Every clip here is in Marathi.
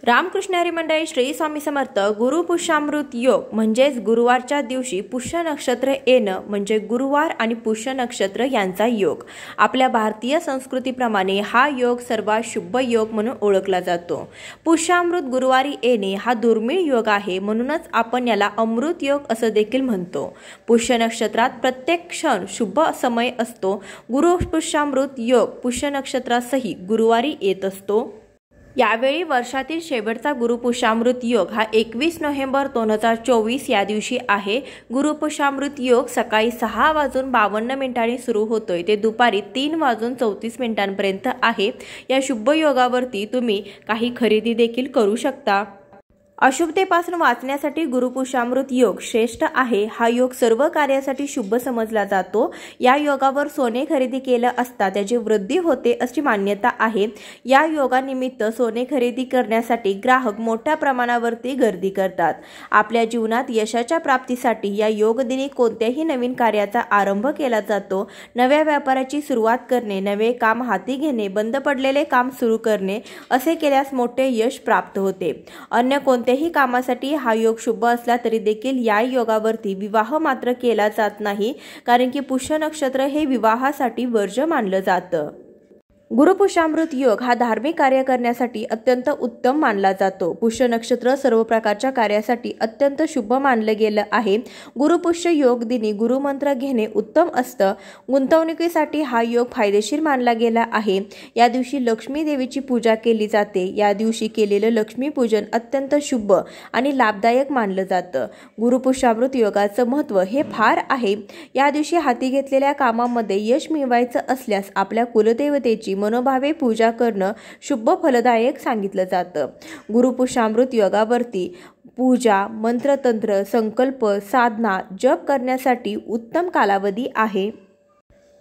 रामकृष्ण हरी मंडळी, श्री स्वामी समर्थ. गुरु पुष्यामृत योग म्हणजेच गुरुवारच्या दिवशी पुष्य नक्षत्र येणं म्हणजे गुरुवार आणि पुष्य नक्षत्र यांचा योग. आपल्या भारतीय संस्कृतीप्रमाणे हा योग सर्वात शुभ योग म्हणून ओळखला जातो. पुष्यामृत गुरुवारी येणे हा दुर्मिळ योग आहे, म्हणूनच आपण याला अमृत योग असं देखील म्हणतो. पुष्य नक्षत्रात प्रत्येक क्षण शुभ समय असतो. गुरु पुष्यामृत योग पुष्य नक्षत्रासही गुरुवारी येत असतो. यावेळी वर्षातील शेवटचा गुरुपुष्यामृत योग हा 21 नोव्हेंबर 2024 या दिवशी आहे. गुरुपुष्यामृत योग सकाळी 6:52 सुरू होतोय ते दुपारी 3:34 आहे. या शुभ योगावरती तुम्ही काही खरेदी देखील करू शकता. अशुभतेपासून वाचण्यासाठी गुरुपुष्यामृत योग श्रेष्ठ आहे. हा योग सर्व कार्यासाठी शुभ समजला जातो. या योगावर सोने खरेदी केलं असता त्याची वृद्धी होते अशी मान्यता आहे. या योगानिमित्त सोने खरेदी करण्यासाठी ग्राहक मोठ्या प्रमाणावरती गर्दी करतात. आपल्या जीवनात यशाच्या प्राप्तीसाठी या योगदिनी कोणत्याही नवीन कार्याचा आरंभ केला जातो. नव्या व्यापाराची सुरुवात करणे, नवे काम हाती घेणे, बंद पडलेले काम सुरू करणे असे केल्यास मोठे यश प्राप्त होते. अन्य कोणत्याही कामासाठी हा योग शुभ असला तरी देखील या योगावरती विवाह मात्र केला जात नाही, कारण की पुष्य नक्षत्र हे विवाहासाठी वर्ज्य मानलं जातं. गुरुपुष्यामृत योग हा धार्मिक कार्य करण्यासाठी अत्यंत उत्तम मानला जातो. पुष्य नक्षत्र सर्व प्रकारच्या कार्यासाठी अत्यंत शुभ मानलं गेलं आहे. गुरुपुष्य योग दिनी गुरुमंत्र घेणे उत्तम असतं. गुंतवणुकीसाठी हा योग फायदेशीर मानला गेला आहे. या दिवशी लक्ष्मी देवीची पूजा केली जाते. या दिवशी केलेलं लक्ष्मीपूजन अत्यंत शुभ आणि लाभदायक मानलं जातं. गुरुपुष्यामृत योगाचं महत्त्व हे फार आहे. या दिवशी हाती घेतलेल्या कामामध्ये यश मिळवायचं असल्यास आपल्या कुलदेवतेची मनोभावे पूजा करणं शुभ फलदायक सांगितलं जातं. गुरुपुष्यामृत योगावरती पूजा, मंत्रतंत्र, संकल्प, साधना, जप करण्यासाठी उत्तम कालावधी आहे.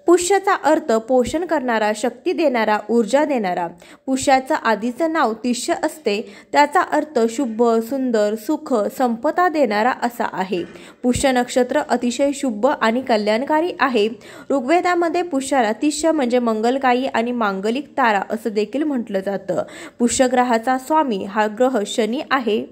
पुष्याचा अर्थ पोषण करणारा, शक्ती देणारा, ऊर्जा देणारा. पुष्याचं आधीचं नाव तिष्य असते. त्याचा अर्थ शुभ, सुंदर, सुख, संपदा देणारा असा आहे. पुष्य नक्षत्र अतिशय शुभ आणि कल्याणकारी आहे. ऋग्वेदामध्ये पुष्याला तिष्य म्हणजे मंगलकारी आणि मांगलिक तारा असं देखील म्हटलं जातं. पुष्य ग्रहाचा स्वामी हा ग्रह शनी आहे.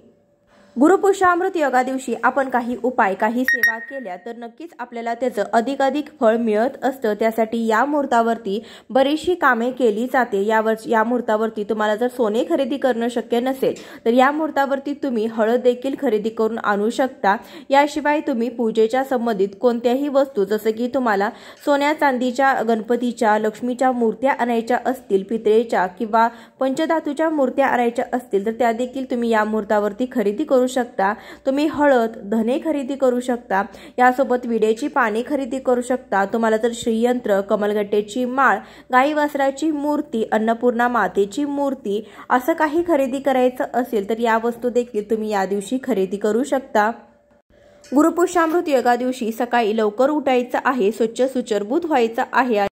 गुरुपुष्यामृत योगा दिवशी आपण काही उपाय, काही सेवा केल्या तर नक्कीच आपल्याला त्याचं अधिकाधिक फळ मिळत असतं. त्यासाठी या मुहूर्तावरती बरीचशी कामे केली जाते. या मुहूर्तावरती तुम्हाला जर सोने खरेदी करणं शक्य नसेल तर या मुहूर्तावरती तुम्ही हळद देखील खरेदी करून आणू शकता. याशिवाय तुम्ही पूजेच्या संबंधित कोणत्याही वस्तू, जसं की तुम्हाला सोन्या चांदीच्या, गणपतीच्या, लक्ष्मीच्या मूर्त्या आणायच्या असतील, पितळेच्या किंवा पंचधातूच्या मूर्त्या आणायच्या असतील तर त्या देखील तुम्ही या मुहूर्तावरती खरेदी करू शकता. तुम्ही हळद, धने खरेदी करू शकता. यासोबत विड्याची पाने खरेदी करू शकता. तुम्हाला जर श्रीयंत्र, कमलगट्ट्याची माळ, गाई वासराची मूर्ती, अन्नपूर्णा मातेची मूर्ती असं काही खरेदी करायचं असेल तर या वस्तू देखील तुम्ही या दिवशी खरेदी करू शकता. गुरुपुष्यामृत योगा दिवशी सकाळी लवकर उठायचं आहे, स्वच्छ सुचरभूत व्हायचं आहे.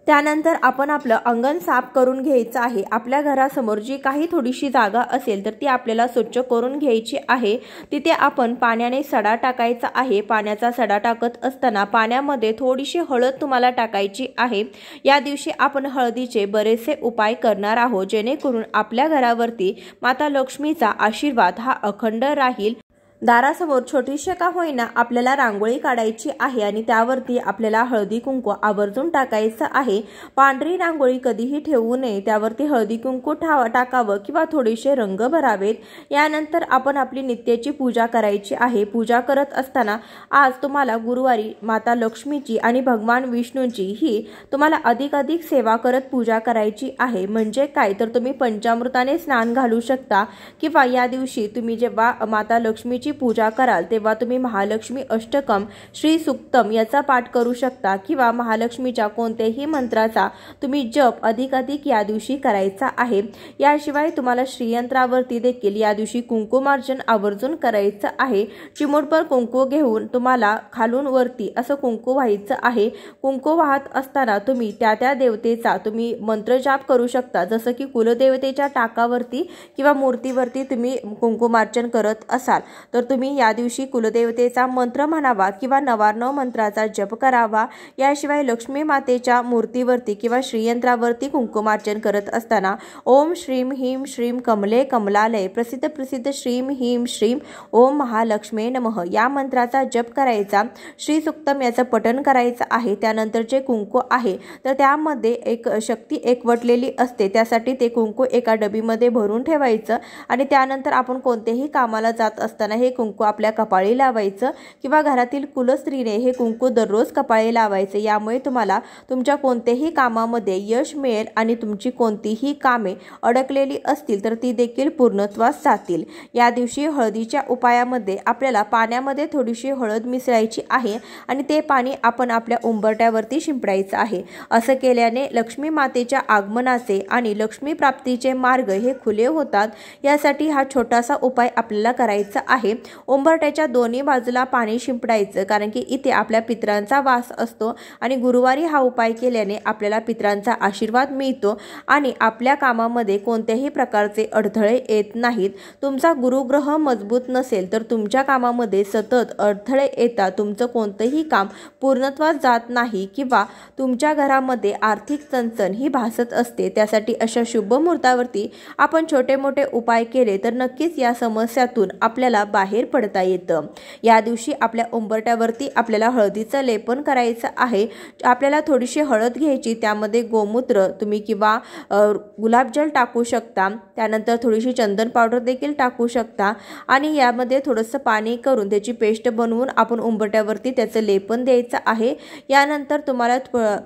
त्यानंतर आपण आपलं अंगण साफ करून घ्यायचं आहे. आपल्या घरासमोर जी काही थोडीशी जागा असेल तर ती आपल्याला स्वच्छ करून घ्यायची आहे. तिथे आपण पाण्याने सडा टाकायचा आहे. पाण्याचा सडा टाकत असताना पाण्यामध्ये थोडीशी हळद तुम्हाला टाकायची आहे. या दिवशी आपण हळदीचे बरेचसे उपाय करणार आहोत, जेणेकरून आपल्या घरावरती माता लक्ष्मीचा आशीर्वाद हा अखंड राहील. दारासमोर छोटीशी का होईना आपल्याला रांगोळी काढायची आहे आणि त्यावरती आपल्याला हळदी कुंकू आवर्जून टाकायचं आहे. पांढरी रांगोळी कधीही ठेवू नये. त्यावरती हळदी कुंकू टाकावं किंवा थोडेसे रंग भरावेत. यानंतर आपण आपली नित्याची पूजा करायची आहे. पूजा करत असताना आज तुम्हाला गुरुवारी माता लक्ष्मीची आणि भगवान विष्णूंची ही तुम्हाला अधिकाधिक सेवा करत पूजा करायची आहे. म्हणजे काय तर तुम्ही पंचामृताने स्नान घालू शकता किंवा या दिवशी तुम्ही जेव्हा माता लक्ष्मीची पूजा कराल तेव्हा तुम्ही महालक्ष्मी अष्टकम, श्री सुक्तम याचा पाठ करू शकता किंवा महालक्ष्मीच्या कोणत्याही मंत्राचा तुम्ही जप अधिकाधिक या दिवशी करायचा आहे. याशिवाय तुम्हाला श्रीयंत्रावरती देखील या दिवशी कुंकुमार्जन आवर्जून करायचं आहे. चिमूटभर कुंकू घेऊन तुम्हाला खालून वरती असं कुंकू व्हायचं आहे. कुंकू वाहत असताना तुम्ही त्या देवतेचा तुम्ही मंत्रजाप करू शकता. जसं की कुलदेवतेच्या टाकावरती किंवा मूर्तीवरती तुम्ही कुंकुमार्चन करत असाल तर तर तुम्ही या दिवशी कुलदेवतेचा मंत्र म्हणावा किंवा 99 मंत्राचा जप करावा। याशिवाय लक्ष्मी मातेच्या मूर्तीवरती किंवा श्रीयंत्रावरती कुंकुमार्चन करत असताना ओम श्रीम ह्रीम श्रीम कमले कमलालय प्रसिद्ध श्रीम ह्रीम श्रीम ओम महालक्ष्मी नमः या मंत्राचा जप करायचा। श्री सुक्तम याचं पठण करायचं आहे। त्यानंतर जे कुंकू आहे तर त्यामध्ये एक शक्ती एकवटलेली असते, त्यासाठी ते कुंकू एका डबीमध्ये भरून ठेवायचं आणि त्यानंतर आपण कोणत्याही कामाला जात असताना हे कुंकू आपल्या कपाळी लावायचं किंवा घरातील कुलस्त्रीने हे कुंकू दररोज कपाळी लावायचे। यामुळे तुम्हाला तुमच्या कोणत्याही कामामध्ये यश मिळेल आणि तुमची कोणतीही कामे अडकलेली असतील तर ती देखील पूर्णत्वास जातील। या दिवशी हळदीच्या उपायामध्ये आपल्याला पाण्यामध्ये थोडीशी हळद मिसळायची आहे आणि ते पाणी आपण आपल्या उंबरट्यावरती शिंपडायचं आहे। असं केल्याने लक्ष्मी मातेच्या आगमनाचे आणि लक्ष्मी प्राप्तीचे मार्ग हे खुले होतात। यासाठी हा छोटासा उपाय आपल्याला करायचा आहे। उंबरट्याच्या दोन्ही बाजूला पाणी शिंपडायचं, कारण की इथे आपल्या पितरांचा वास असतो आणि गुरुवारी हा उपाय केल्याने आपल्याला पितरांचा आशीर्वाद मिळतो आणि आपल्या कामामध्ये कोणत्याही प्रकारचे अडथळे येत नाहीत। तुमचा गुरुग्रह मजबूत नसेल तर तुमच्या कामामध्ये सतत अडथळे येतात, तुमचं कोणतंही काम पूर्णत्वास जात नाही किंवा तुमच्या घरामध्ये आर्थिक चणचण ही भासत असते। त्यासाठी अशा शुभ मुहूर्तावरती आपण छोटे मोठे उपाय केले तर नक्कीच या समस्यातून आपल्याला बाहेर पडता येतं। या दिवशी आपल्या उंबरट्यावरती आपल्याला हळदीचं लेपन करायचं आहे। आपल्याला थोडीशी हळद घ्यायची, त्यामध्ये गोमूत्र तुम्ही किंवा गुलाबजल टाकू शकता, त्यानंतर थोडीशी चंदन पावडर देखील टाकू शकता आणि यामध्ये थोडंसं पाणी करून त्याची पेस्ट बनवून आपण उंबरट्यावरती त्याचं लेपन द्यायचं आहे। यानंतर तुम्हाला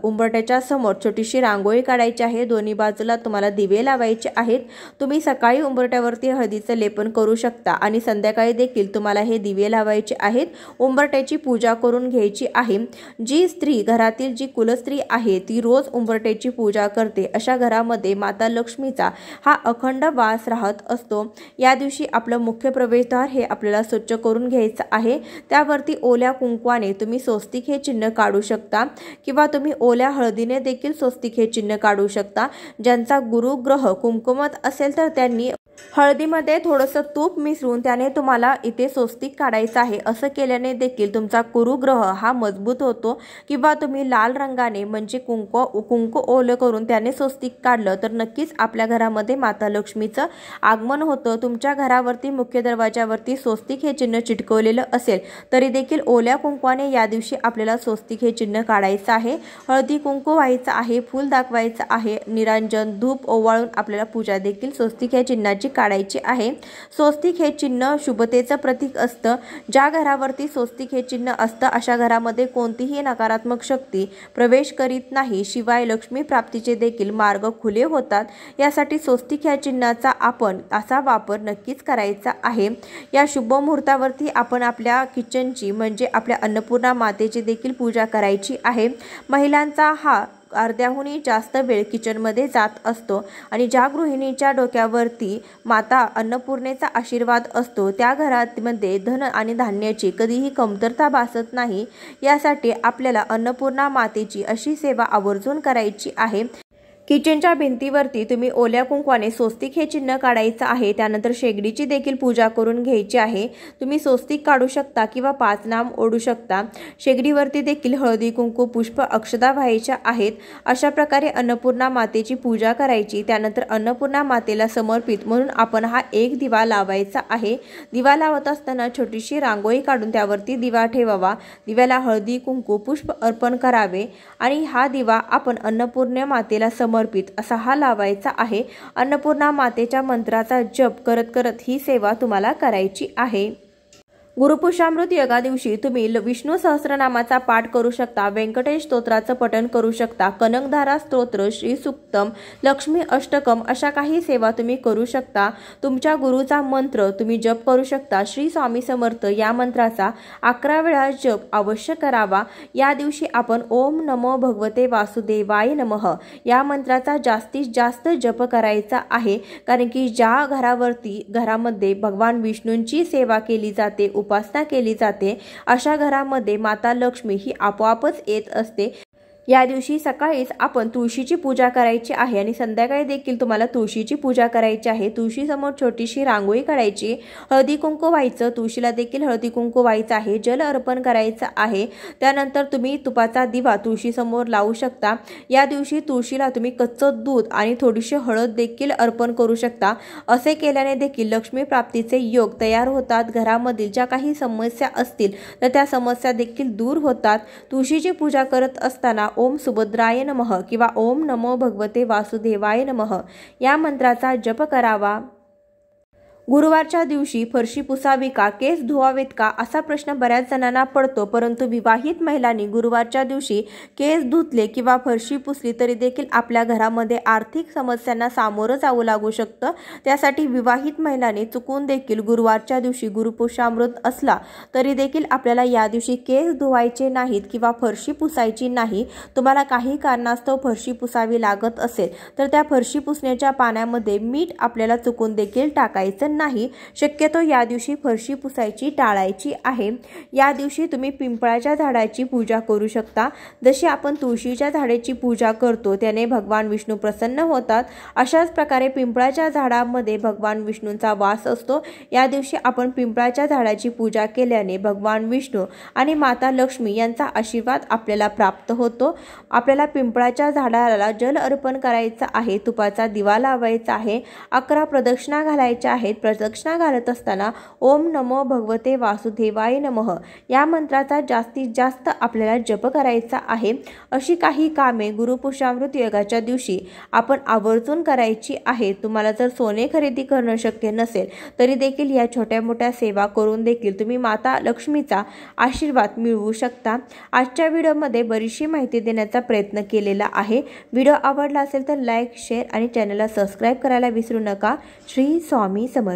उंबरट्याच्या समोर छोटीशी रांगोळी काढायची आहे, दोन्ही बाजूला तुम्हाला दिवे लावायचे आहेत। तुम्ही सकाळी उंबरट्यावरती हळदीचं लेपन करू शकता आणि संध्याकाळी देखील तुम्हाला हे दिवे लावायचे आहेत। उंबरट्याची पूजा करून घ्यायची आहे। जी स्त्री घरातील जी कुलस्त्री आहे ती रोज उंबरट्याची पूजा करते, अशा घरामध्ये माता लक्ष्मीचा हा अखंड वास राहत असतो। या दिवशी आपलं मुख्य प्रवेशद्वार हे आपल्याला स्वच्छ करून घ्यायचं आहे। त्यावरती ओल्या कुंकवाने तुम्ही स्वस्तिक हे चिन्ह काढू शकता किंवा तुम्ही ओल्या हळदीने देखील स्वस्तिक हे चिन्ह काढू शकता। ज्यांचा गुरुग्रह कुंकुमत असेल तर त्यांनी हळदीमध्ये थोडंसं तूप मिसळून त्याने तुम्हाला इथे स्वस्तिक काढायचं आहे। असं केल्याने देखील तुमचा गुरुग्रह हा मजबूत होतो किंवा तुम्ही लाल रंगाने म्हणजे कुंकू ओलं करून त्याने स्वस्तिक काढलं तर नक्कीच आपल्या घरामध्ये माता लक्ष्मीचं आगमन होतं। तुमच्या घरावरती मुख्य दरवाजावरती स्वस्तिक हे चिन्ह चिटकवलेलं असेल तरी देखील ओल्या कुंकवाने या दिवशी आपल्याला स्वस्तिक हे चिन्ह काढायचं आहे। हळदी कुंकू व्हायचं आहे, फूल दाखवायचं आहे, निरांजन धूप ओवाळून आपल्याला पूजा देखील स्वस्तिक या चिन्हाची काढायची आहे। स्वस्तिक हे चिन्ह शुभतेचं प्रतीक असतं। ज्या घरावरती स्वस्तिक हे चिन्ह असतं अशा घरामध्ये कोणतीही नकारात्मक शक्ती प्रवेश करीत नाही, शिवाय लक्ष्मी प्राप्तीचे देखील मार्ग खुले होतात। यासाठी स्वस्तिक या चिन्हाचा आपण असा वापर नक्कीच करायचा आहे। या शुभ मुहूर्तावरती आपण आपल्या किचनची म्हणजे आपल्या अन्नपूर्णा मातेची देखील पूजा करायची आहे। महिलांचा हा अर्ध्याहूनही जास्त वेळ किचनमध्ये जात असतो आणि ज्या गृहिणीच्या डोक्यावरती माता अन्नपूर्णेचा आशीर्वाद असतो त्या घरामध्ये धन आणि धान्याची कधीही कमतरता भासत नाही। यासाठी आपल्याला अन्नपूर्णा मातेची अशी सेवा आवर्जून करायची आहे। किचनच्या भिंतीवरती तुम्ही ओल्या कुंकवाने स्वस्तिक हे चिन्ह काढायचं आहे। त्यानंतर शेगडीची देखील पूजा करून घ्यायची आहे। तुम्ही स्वस्तिक काढू शकता किंवा 5 नाम ओढू शकता। शेगडीवरती देखील हळदी कुंकू पुष्प अक्षता व्हायच्या आहेत। अशा प्रकारे अन्नपूर्णा मातेची पूजा करायची। त्यानंतर अन्नपूर्णा मातेला समर्पित म्हणून आपण हा एक दिवा लावायचा आहे। दिवा लावत असताना छोटीशी रांगोळी काढून त्यावरती दिवा ठेवावा, दिव्याला हळदी कुंकू पुष्प अर्पण करावे आणि हा दिवा आपण अन्नपूर्णा मातेला समर्पित असा हा लावायचा आहे। अन्नपूर्णा मातेच्या मंत्राचा जप करत करत ही सेवा तुम्हाला करायची आहे। गुरुपुष्यामृत योगा दिवशी तुम्ही विष्णू सहस्रनामाचा पाठ करू शकता, व्यंकटेश स्तोत्राचं पठण करू शकता, कनकधारा स्तोत्र, श्री सुक्तम, लक्ष्मी अष्टकम अशा काही सेवा तुम्ही करू शकता। तुमच्या गुरुचा मंत्र तुम्ही जप करू शकता। श्री स्वामी समर्थ या मंत्राचा 11 वेळा जप अवश्य करावा। या दिवशी आपण ओम नमो भगवते वासुदेवाय नमः या मंत्राचा जास्तीत जास्त जप करायचा आहे, कारण की ज्या घरामध्ये भगवान विष्णूंची सेवा केली जाते, उपासना केली जाते, अशा घरामध्ये माता लक्ष्मी ही आपोआपच येत असते। या दिवशी सकाळीच आपण तुळशीची पूजा करायची आहे आणि संध्याकाळी देखील तुम्हाला तुळशीची पूजा करायची आहे। तुळशीसमोर छोटीशी रांगोळी काढायची, हळदी कुंकू व्हायचं, तुळशीला देखील हळदी कुंकू व्हायचं आहे, जल अर्पण करायचं आहे। त्यानंतर तुम्ही तुपाचा दिवा तुळशीसमोर लावू शकता। या दिवशी तुळशीला तुम्ही कच्चं दूध आणि थोडीशी हळद देखील अर्पण करू शकता। असे केल्याने देखील लक्ष्मी प्राप्तीचे योग तयार होतात। घरामधील ज्या काही समस्या असतील तर त्या समस्या देखील दूर होतात। तुळशीची पूजा करत असताना ओम सुभद्राय नमः किंवा ओम नमो भगवते वासुदेवाय नमः या मंत्राचा जप करावा। गुरुवारच्या दिवशी फरशी पुसावी का, केस धुवावेत का असा प्रश्न बऱ्याच जणांना पडतो, परंतु विवाहित महिलांनी गुरुवारच्या दिवशी केस धुतले किंवा फरशी पुसली तरी देखील आपल्या घरामध्ये आर्थिक समस्यांना सामोरं जावं लागू शकतं। त्यासाठी विवाहित महिलांनी चुकून देखील गुरुवारच्या दिवशी गुरुपुष्यामृत असला तरी देखील आपल्याला या दिवशी केस धुवायचे नाहीत किंवा फरशी पुसायची नाही। तुम्हाला काही कारणास्तव फरशी पुसावी लागत असेल तर त्या फरशी पुसण्याच्या पाण्यामध्ये मीठ आपल्याला चुकून देखील टाकायचं नाही। शक्यतो या दिवशी फरशी पुसायची टाळायची आहे। या दिवशी तुम्ही पिंपळाच्या झाडाची पूजा करू शकता। जशी आपण तुळशीच्या झाडाची पूजा करतो त्याने भगवान विष्णू प्रसन्न होतात, अशाच प्रकारे पिंपळाच्या झाडामध्ये भगवान विष्णूंचा वास असतो। या दिवशी आपण पिंपळाच्या झाडाची पूजा केल्याने भगवान विष्णू आणि माता लक्ष्मी यांचा आशीर्वाद आपल्याला प्राप्त होतो। आपल्याला पिंपळाच्या झाडाला जल अर्पण करायचं आहे, तुपाचा दिवा लावायचा आहे, 11 प्रदक्षिणा घालायच्या आहेत। प्रदक्षिणा घालत असताना ओम नमो भगवते वासुदेवाय नमः या मंत्राचा जास्तीत जास्त आपल्याला जप करायचा आहे। अशी काही कामे गुरुपुष्यामृत योगाच्या दिवशी आपण आवर्जून करायची आहे। तुम्हाला जर सोने खरेदी करणं शक्य नसेल तरी देखील या छोट्या मोठ्या सेवा करून देखील तुम्ही माता लक्ष्मीचा आशीर्वाद मिळवू शकता। आजच्या व्हिडिओमध्ये बरीचशी माहिती देण्याचा प्रयत्न केलेला आहे। व्हिडिओ आवडला असेल तर लाईक, शेअर आणि चॅनलला सबस्क्राईब करायला विसरू नका। श्री स्वामी समर्थ।